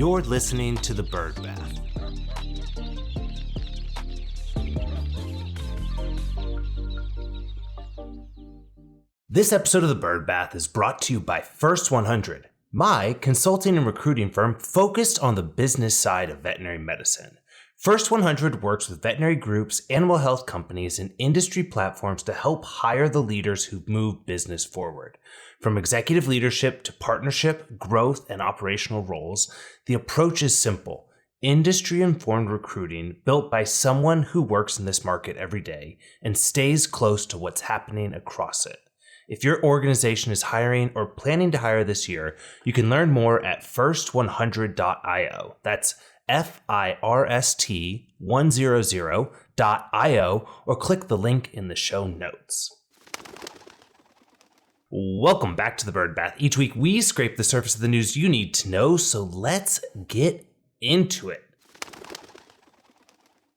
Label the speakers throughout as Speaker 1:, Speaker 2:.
Speaker 1: You're listening to The Bird Bath. This episode of The Bird Bath is brought to you by First 100, my consulting and recruiting firm focused on the business side of veterinary medicine. First 100 works with veterinary groups, animal health companies, and industry platforms to help hire the leaders who move business forward. From executive leadership to partnership, growth, and operational roles, the approach is simple. Industry-informed recruiting built by someone who works in this market every day and stays close to what's happening across it. If your organization is hiring or planning to hire this year, you can learn more at first100.io. That's FIRST100.io, or click the link in the show notes. Welcome back to The Bird Bath. Each week we scrape the surface of the news you need to know, so let's get into it.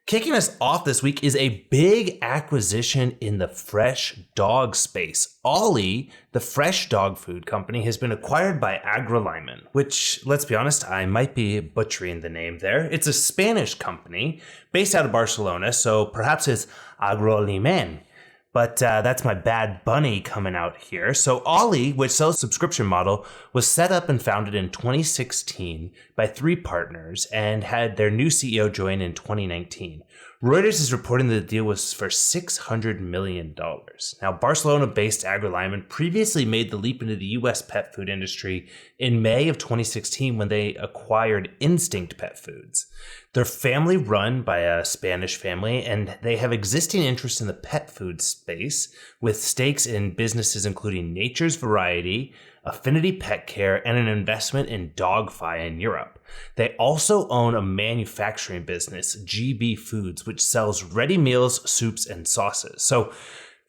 Speaker 1: Kicking us off this week is a big acquisition in the fresh dog space. Ollie, the fresh dog food company, has been acquired by Agroalimen, which, let's be honest, I might be butchering the name there. It's a Spanish company based out of Barcelona, so perhaps it's Agroalimen. But that's my bad bunny coming out here. So Ollie, which sells a subscription model, was set up and founded in 2016 by three partners and had their new CEO join in 2019. Reuters is reporting that the deal was for $600 million. Now, Barcelona-based Agroalimen previously made the leap into the U.S. pet food industry in May of 2016 when they acquired Instinct Pet Foods. They're family run by a Spanish family, and they have existing interests in the pet food space with stakes in businesses including Nature's Variety, Affinity Pet Care, and an investment in Dogfi in Europe. They also own a manufacturing business, GB Foods, which sells ready meals, soups, and sauces. So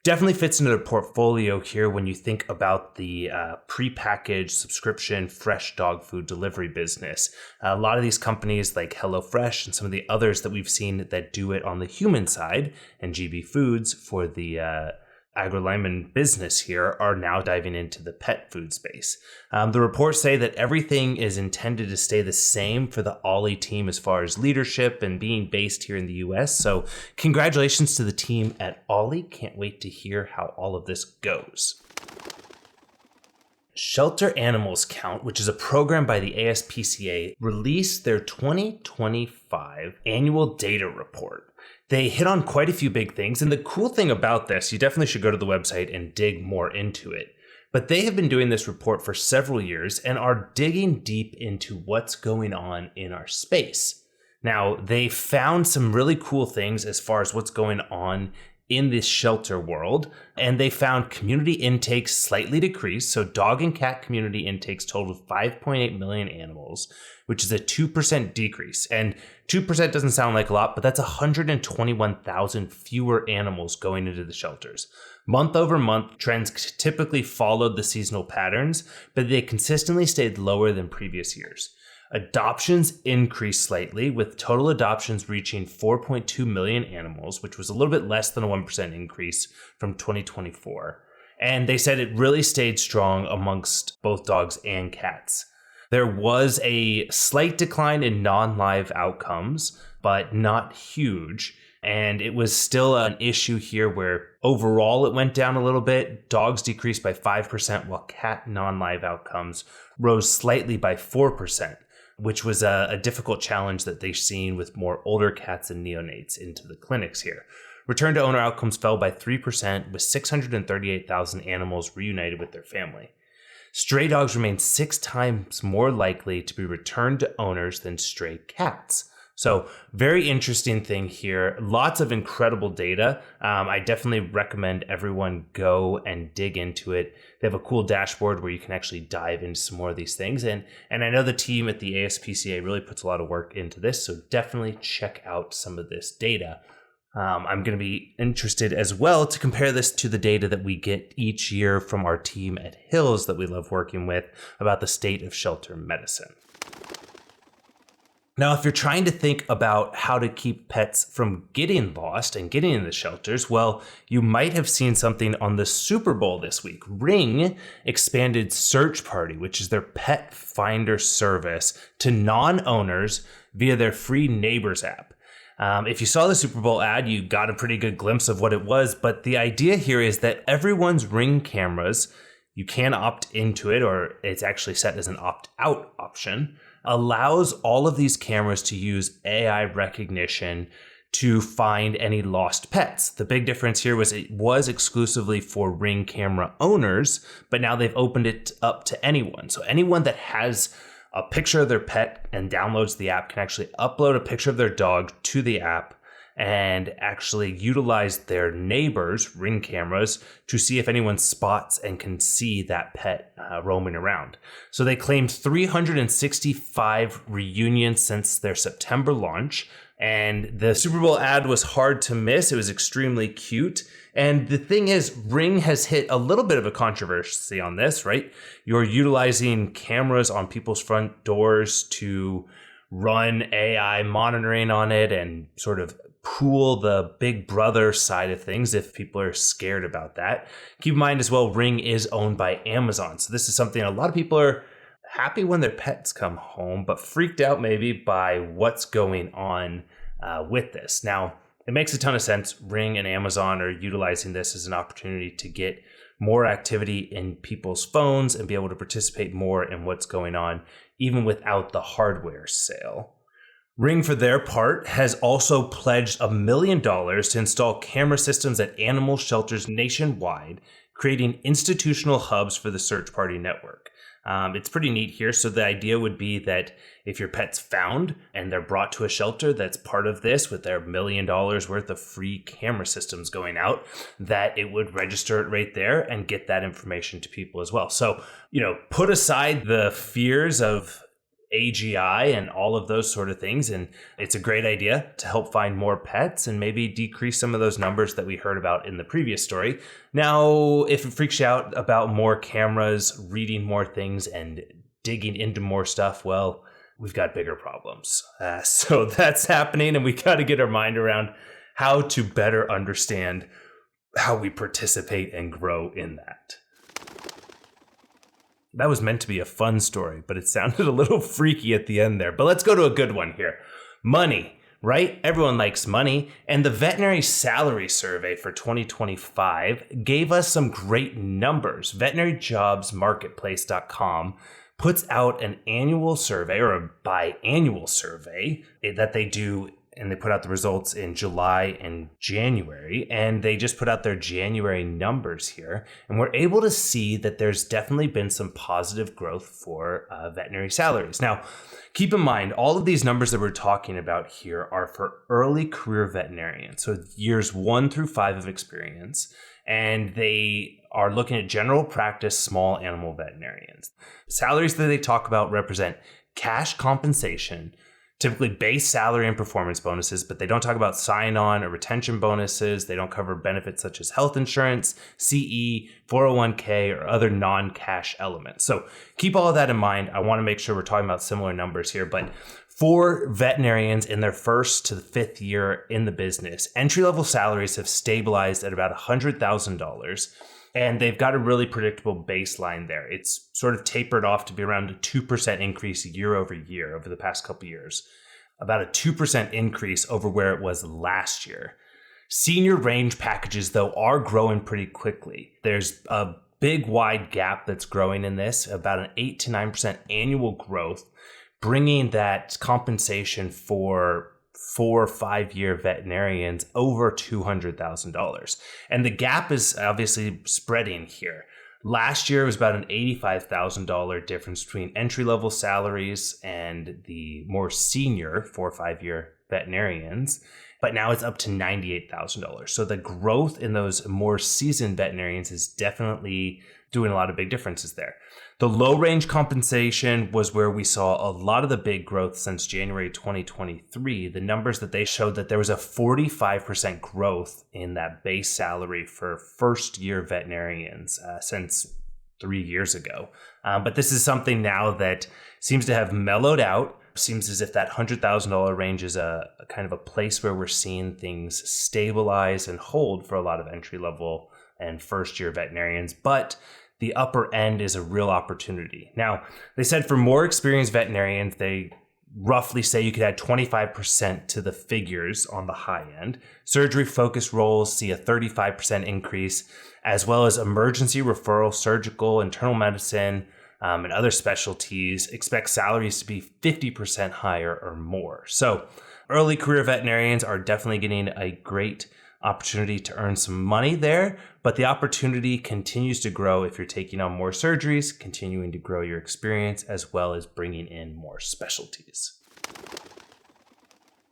Speaker 1: definitely fits into their portfolio here when you think about the prepackaged subscription fresh dog food delivery business. A lot of these companies like HelloFresh and some of the others that we've seen that do it on the human side, and GB Foods for the Agroalimen business here, are now diving into the pet food space. The reports say that everything is intended to stay the same for the Ollie team as far as leadership and being based here in the US. So congratulations to the team at Ollie. Can't wait to hear how all of this goes. Shelter Animals Count, which is a program by the ASPCA, released their 2025 annual data report. They hit on quite a few big things, and the cool thing about this, you definitely should go to the website and dig more into it. But they have been doing this report for several years and are digging deep into what's going on in our space. Now, they found some really cool things as far as what's going on in this shelter world, and they found community intakes slightly decreased. So dog and cat community intakes totaled 5.8 million animals, which is a 2% decrease. And 2% doesn't sound like a lot, but that's 121,000 fewer animals going into the shelters. Month over month, trends typically followed the seasonal patterns, but they consistently stayed lower than previous years. Adoptions increased slightly, with total adoptions reaching 4.2 million animals, which was a little bit less than a 1% increase from 2024. And they said it really stayed strong amongst both dogs and cats. There was a slight decline in non-live outcomes, but not huge. And it was still an issue here where overall it went down a little bit. Dogs decreased by 5%, while cat non-live outcomes rose slightly by 4%. Which was a difficult challenge that they've seen with more older cats and neonates into the clinics here. Return to owner outcomes fell by 3%, with 638,000 animals reunited with their family. Stray dogs remain 6 times more likely to be returned to owners than stray cats. So very interesting thing here. Lots of incredible data. I definitely recommend everyone go and dig into it. They have a cool dashboard where you can actually dive into some more of these things. And I know the team at the ASPCA really puts a lot of work into this. So definitely check out some of this data. I'm going to be interested as well to compare this to the data that we get each year from our team at Hills that we love working with about the state of shelter medicine. Now, if you're trying to think about how to keep pets from getting lost and getting in the shelters, well, you might have seen something on the Super Bowl this week. Ring expanded Search Party, which is their pet finder service, to non-owners via their free Neighbors app. If you saw the Super Bowl ad, you got a pretty good glimpse of what it was. But the idea here is that everyone's Ring cameras, you can opt into it, or it's actually set as an opt-out option, allows all of these cameras to use AI recognition to find any lost pets. The big difference here was it was exclusively for Ring camera owners, but now they've opened it up to anyone. So anyone that has a picture of their pet and downloads the app can actually upload a picture of their dog to the app and actually utilize their neighbors' Ring cameras to see if anyone spots and can see that pet roaming around. So they claimed 365 reunions since their September launch, and the Super Bowl ad was hard to miss. It was extremely cute. And the thing is, Ring has hit a little bit of a controversy on this, right? You're utilizing cameras on people's front doors to run AI monitoring on it and sort of pool the big brother side of things if people are scared about that. Keep in mind as well, Ring is owned by Amazon. So this is something a lot of people are happy when their pets come home, but freaked out maybe by what's going on with this. Now, it makes a ton of sense. Ring and Amazon are utilizing this as an opportunity to get more activity in people's phones and be able to participate more in what's going on, even without the hardware sale. Ring, for their part, has also pledged $1 million to install camera systems at animal shelters nationwide, creating institutional hubs for the Search Party network. It's pretty neat here. So the idea would be that if your pet's found and they're brought to a shelter that's part of this with their $1 million worth of free camera systems going out, that it would register it right there and get that information to people as well. So, put aside the fears of AGI and all of those sort of things. And it's a great idea to help find more pets and maybe decrease some of those numbers that we heard about in the previous story. Now, if it freaks you out about more cameras, reading more things and digging into more stuff, well, we've got bigger problems. So that's happening, and we got to get our mind around how to better understand how we participate and grow in that. That was meant to be a fun story, but it sounded a little freaky at the end there. But let's go to a good one here. Money, right? Everyone likes money. And the veterinary salary survey for 2025 gave us some great numbers. VeterinaryJobsMarketplace.com puts out an annual survey, or a biannual survey that they do, and they put out the results in July and January, and they just put out their January numbers here. And we're able to see that there's definitely been some positive growth for veterinary salaries. Now, keep in mind, all of these numbers that we're talking about here are for early career veterinarians, so years 1 through 5 of experience, and they are looking at general practice small animal veterinarians. Salaries that they talk about represent cash compensation, typically base salary and performance bonuses, but they don't talk about sign-on or retention bonuses. They don't cover benefits such as health insurance, CE, 401k, or other non-cash elements. So keep all of that in mind. I want to make sure we're talking about similar numbers here, but for veterinarians in their first to the fifth year in the business, entry-level salaries have stabilized at about $100,000. And they've got a really predictable baseline there. It's sort of tapered off to be around a 2% increase year over year over the past couple of years. About a 2% increase over where it was last year. Senior range packages, though, are growing pretty quickly. There's a big wide gap that's growing in this, about an 8 to 9% annual growth, bringing that compensation for 4 or 5 year veterinarians over $200,000. And the gap is obviously spreading here. Last year was about an $85,000 difference between entry-level salaries and the more senior 4 or 5 year veterinarians, but now it's up to $98,000. So the growth in those more seasoned veterinarians is definitely doing a lot of big differences there. The low range compensation was where we saw a lot of the big growth since January 2023. The numbers that they showed that there was a 45% growth in that base salary for first year veterinarians since 3 years ago. But this is something now that seems to have mellowed out. Seems as if that $100,000 range is a kind of a place where we're seeing things stabilize and hold for a lot of entry-level and first-year veterinarians. But the upper end is a real opportunity. Now, they said for more experienced veterinarians, they roughly say you could add 25% to the figures on the high end. Surgery-focused roles see a 35% increase, as well as emergency referral, surgical, internal medicine, and other specialties expect salaries to be 50% higher or more. So early career veterinarians are definitely getting a great opportunity to earn some money there, but the opportunity continues to grow if you're taking on more surgeries, continuing to grow your experience, as well as bringing in more specialties.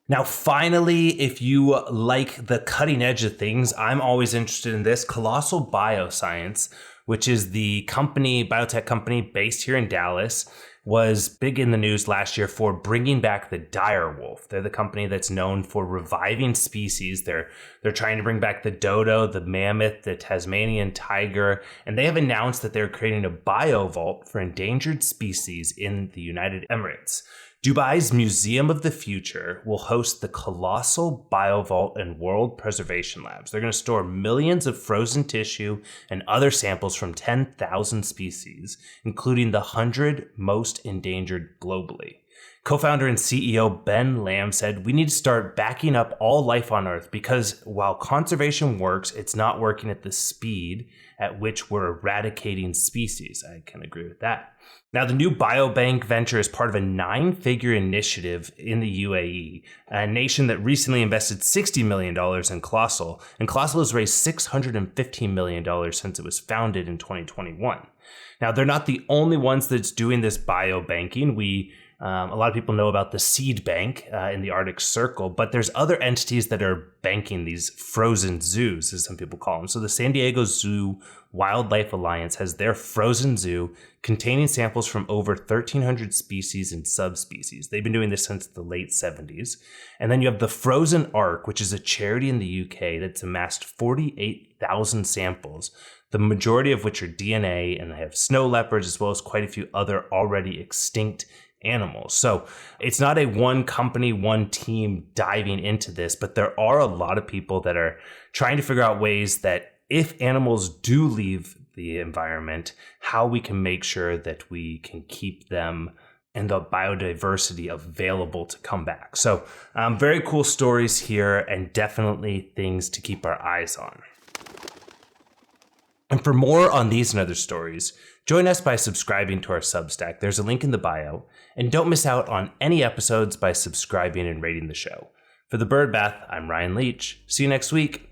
Speaker 1: Now, finally, if you like the cutting edge of things, I'm always interested in this. Colossal Bioscience, which is the biotech company based here in Dallas, was big in the news last year for bringing back the dire wolf. They're the company that's known for reviving species. They're trying to bring back the dodo, the mammoth, the Tasmanian tiger, and they have announced that they're creating a bio vault for endangered species in the United Emirates. Dubai's Museum of the Future will host the Colossal Biovault and World Preservation Labs. They're going to store millions of frozen tissue and other samples from 10,000 species, including the 100 most endangered globally. Co-founder and CEO Ben Lamb said, "We need to start backing up all life on Earth because while conservation works, it's not working at the speed at which we're eradicating species." I can agree with that. Now, the new Biobank venture is part of a 9-figure initiative in the UAE, a nation that recently invested $60 million in Colossal, and Colossal has raised $615 million since it was founded in 2021. Now, they're not the only ones that's doing this biobanking. A lot of people know about the seed bank in the Arctic Circle, but there's other entities that are banking these frozen zoos, as some people call them. So the San Diego Zoo Wildlife Alliance has their frozen zoo containing samples from over 1,300 species and subspecies. They've been doing this since the late 70s. And then you have the Frozen Ark, which is a charity in the UK that's amassed 48,000 samples, the majority of which are DNA, and they have snow leopards as well as quite a few other already extinct animals. So it's not a one company, one team diving into this, but there are a lot of people that are trying to figure out ways that if animals do leave the environment, how we can make sure that we can keep them and the biodiversity available to come back. So very cool stories here and definitely things to keep our eyes on. And for more on these and other stories, join us by subscribing to our Substack. There's a link in the bio. And don't miss out on any episodes by subscribing and rating the show. For the Bird Bath, I'm Ryan Leach. See you next week.